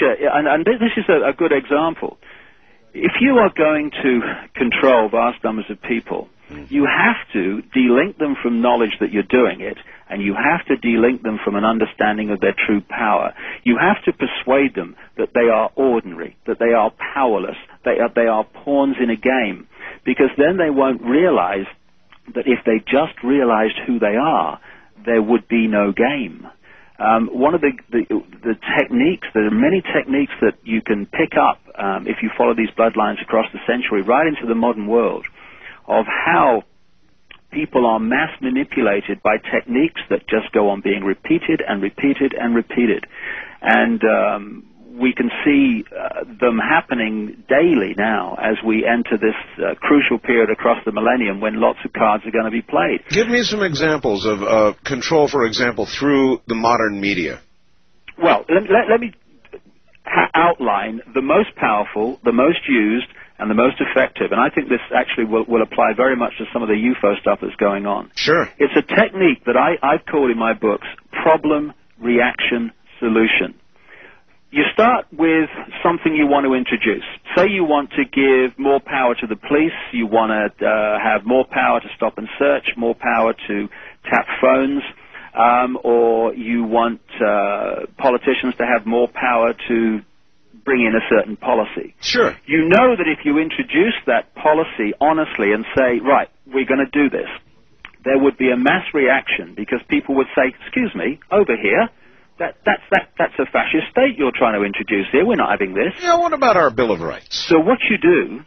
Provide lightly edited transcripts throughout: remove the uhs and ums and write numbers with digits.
And this is a good example. If you are going to control vast numbers of people, you have to delink them from knowledge that you're doing it, and you have to delink them from an understanding of their true power. You have to persuade them that they are ordinary, that they are powerless, they are pawns in a game, because then they won't realize that if they just realized who they are, there would be no game. One of the techniques, there are many techniques that you can pick up if you follow these bloodlines across the century, right into the modern world, of how people are mass manipulated by techniques that just go on being repeated and repeated and repeated. And we can see them happening daily now as we enter this crucial period across the millennium when lots of cards are going to be played. Give me some examples of control, for example, through the modern media. Well, let me outline the most powerful, the most used, and the most effective. And I think this actually will apply very much to some of the UFO stuff that's going on. Sure. It's a technique that I've called in my books problem, reaction, solution. You start with something you want to introduce. Say you want to give more power to the police, you want to have more power to stop and search, more power to tap phones, or you want politicians to have more power to bring in a certain policy. Sure. You know that if you introduce that policy honestly and say, right, we're going to do this, there would be a mass reaction because people would say, excuse me, over here, that's a fascist state you're trying to introduce here. We're not having this. Yeah, what about our Bill of Rights? So what you do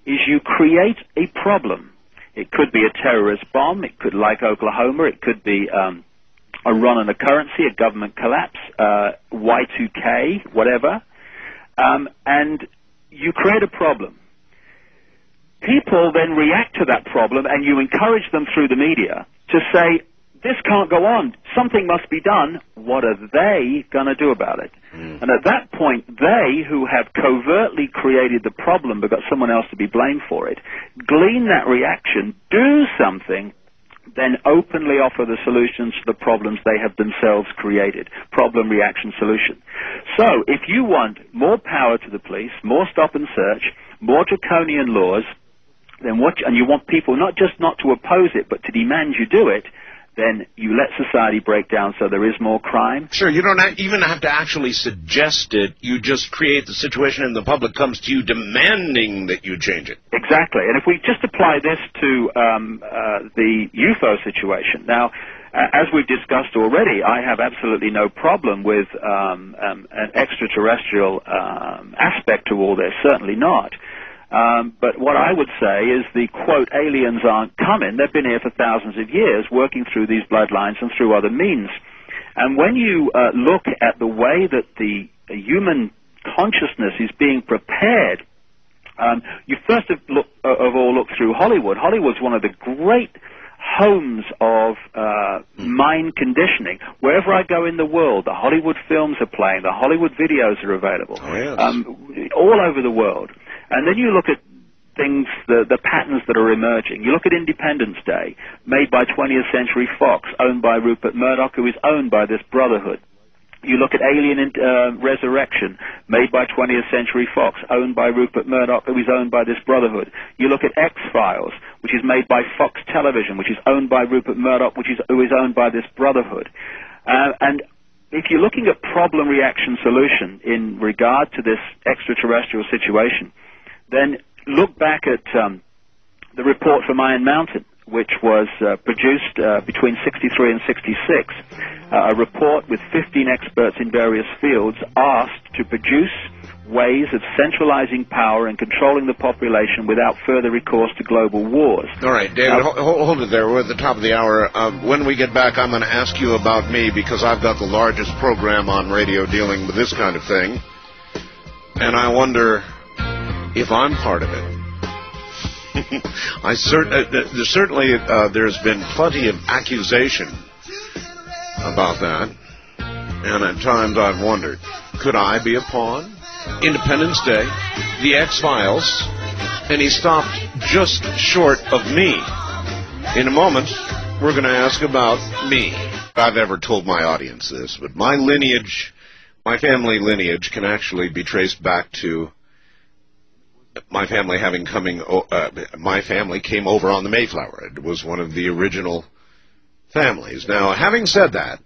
is you create a problem. It could be a terrorist bomb. It could, like Oklahoma, it could be a run on a currency, a government collapse, Y2K, whatever. And you create a problem. People then react to that problem, and you encourage them through the media to say, this can't go on. Something must be done. What are they going to do about it? And at that point, they, who have covertly created the problem but got someone else to be blamed for it, glean that reaction, do something, then openly offer the solutions to the problems they have themselves created. Problem, reaction, solution. So if you want more power to the police, more stop and search, more draconian laws, then and you want people not just not to oppose it, but to demand you do it, then you let society break down so there is more crime. Sure, you don't even have to actually suggest it. You just create the situation and the public comes to you demanding that you change it. Exactly. And if we just apply this to the UFO situation, now, as we've discussed already, I have absolutely no problem with an extraterrestrial aspect to all this, certainly not. But what I would say is the, quote, aliens aren't coming. They've been here for thousands of years working through these bloodlines and through other means. And when you look at the way that the human consciousness is being prepared, you first of all look through Hollywood. Hollywood's one of the great homes of mind conditioning. Wherever I go in the world, the Hollywood films are playing, the Hollywood videos are available, all over the world. And then you look at things, the patterns that are emerging. You look at Independence Day, made by 20th Century Fox, owned by Rupert Murdoch, who is owned by this brotherhood. You look at Alien Resurrection, made by 20th Century Fox, owned by Rupert Murdoch, who is owned by this brotherhood. You look at X-Files, which is made by Fox Television, which is owned by Rupert Murdoch, who is owned by this brotherhood. And if you're looking at problem, reaction, solution in regard to this extraterrestrial situation, then look back at the report from Iron Mountain, which was produced between 63 and 66, a report with 15 experts in various fields asked to produce ways of centralizing power and controlling the population without further recourse to global wars. All right, David, hold it there. We're at the top of the hour. When we get back, I'm going to ask you about me, because I've got the largest program on radio dealing with this kind of thing, and I wonder if I'm part of it. Certainly there's been plenty of accusation about that, and at times I've wondered, could I be a pawn? Independence Day, the X-Files, and he stopped just short of me. In a moment, we're going to ask about me. I've ever told my audience this, but my lineage my family lineage can actually be traced back to my family my family came over on the Mayflower. It was one of the original families. Now, having said that,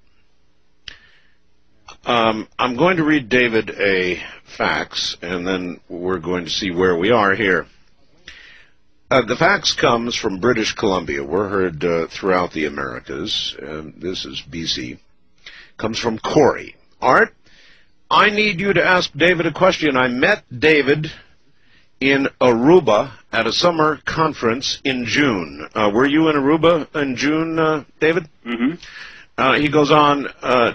I'm going to read David a fax, and then we're going to see where we are here. The fax comes from British Columbia. We're heard throughout the Americas, and this is BC. Comes from Corey. Art, I need you to ask David a question. I met David in Aruba at a summer conference in June. Were you in Aruba in June, David? Mm-hmm. He goes on,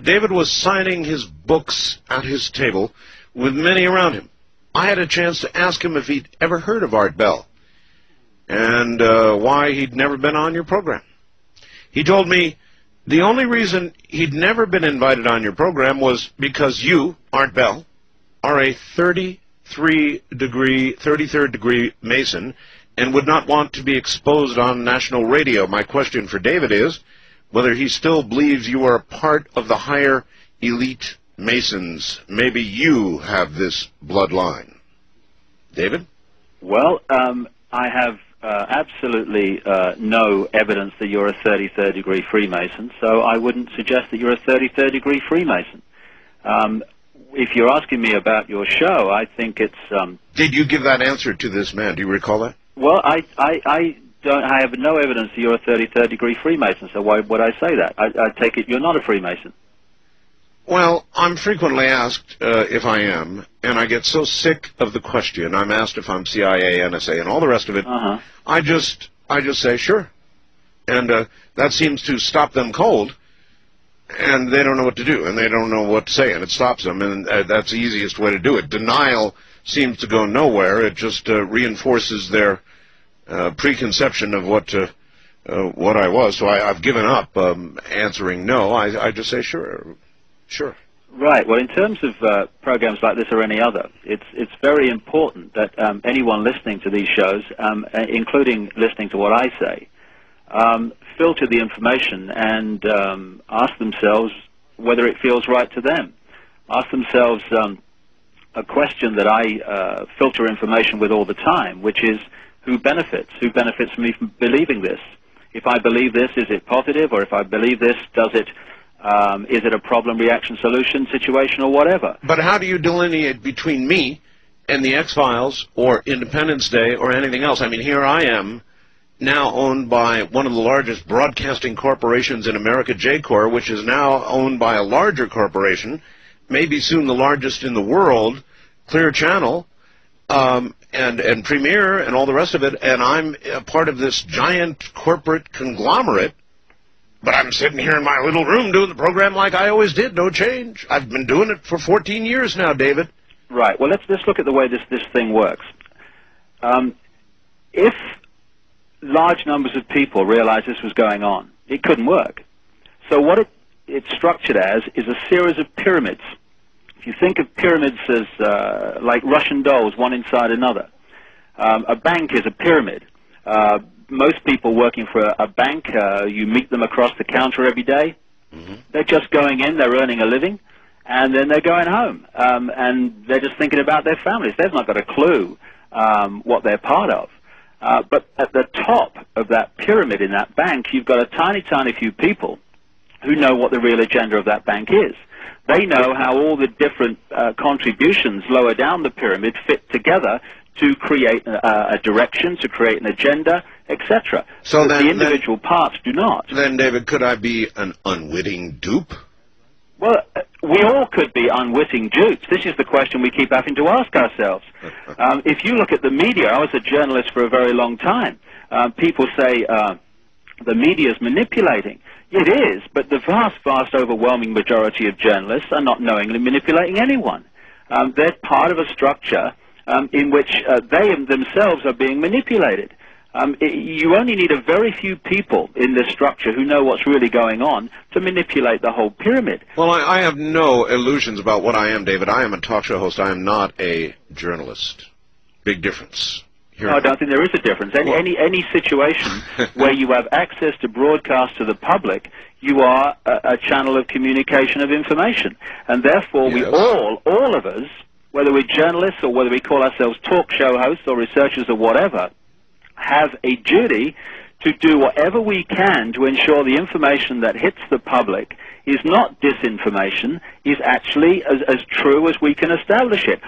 David was signing his books at his table with many around him. I had a chance to ask him if he'd ever heard of Art Bell and why he'd never been on your program. He told me the only reason he'd never been invited on your program was because you, Art Bell, are a 33rd degree Mason and would not want to be exposed on national radio. My question for David is whether he still believes you are a part of the higher elite Masons. Maybe you have this bloodline. David? Well, I have absolutely no evidence that you're a 33rd degree Freemason, so I wouldn't suggest that you're a 33rd degree Freemason. If you're asking me about your show, I think it's... Did you give that answer to this man? Do you recall that? Well, I have no evidence that you're a 33rd degree Freemason, so why would I say that? I take it you're not a Freemason. Well, I'm frequently asked if I am, and I get so sick of the question. I'm asked if I'm CIA, NSA, and all the rest of it. I just say, sure. And that seems to stop them cold. And they don't know what to do, and they don't know what to say, and it stops them, and that's the easiest way to do it. Denial seems to go nowhere. It just reinforces their preconception of what I was. So I've given up answering no. I just say sure. Right. Well, in terms of programs like this or any other, it's very important that anyone listening to these shows, including listening to what I say, filter the information and ask themselves whether it feels right to them. Ask themselves a question that I filter information with all the time, which is who benefits? Who benefits from me from believing this? If I believe this, is it positive? Or if I believe this, is it a problem, reaction, solution situation or whatever? But how do you delineate between me and the X-Files or Independence Day or anything else? I mean, here I am, now owned by one of the largest broadcasting corporations in America, J-Corp, which is now owned by a larger corporation, maybe soon the largest in the world, Clear Channel, and Premier and all the rest of it, and I'm a part of this giant corporate conglomerate, but I'm sitting here in my little room doing the program like I always did, no change. I've been doing it for 14 years now, David. Right. Well, let's look at the way this thing works. If large numbers of people realized this was going on, it couldn't work. So what it's structured as is a series of pyramids. If you think of pyramids as like Russian dolls, one inside another, a bank is a pyramid. Most people working for a bank, you meet them across the counter every day. Mm-hmm. They're just going in, they're earning a living, and then they're going home. And they're just thinking about their families. They've not got a clue what they're part of. But at the top of that pyramid in that bank, you've got a tiny, tiny few people who know what the real agenda of that bank is. They know how all the different contributions lower down the pyramid fit together to create a direction, to create an agenda, etc. So the individual parts do not. Then, David, could I be an unwitting dupe? Well, we all could be unwitting dupes. This is the question we keep having to ask ourselves. If you look at the media, I was a journalist for a very long time. People say the media is manipulating. It is, but the vast, vast, overwhelming majority of journalists are not knowingly manipulating anyone. They're part of a structure in which they themselves are being manipulated. You only need a very few people in this structure who know what's really going on to manipulate the whole pyramid. Well, I have no illusions about what I am, David. I am a talk show host. I am not a journalist. Big difference. No, I don't think there is a difference. Any situation where you have access to broadcast to the public, you are a channel of communication of information. And therefore, we all of us, whether we're journalists or whether we call ourselves talk show hosts or researchers or whatever, have a duty to do whatever we can to ensure the information that hits the public is not disinformation, is actually as true as we can establish it.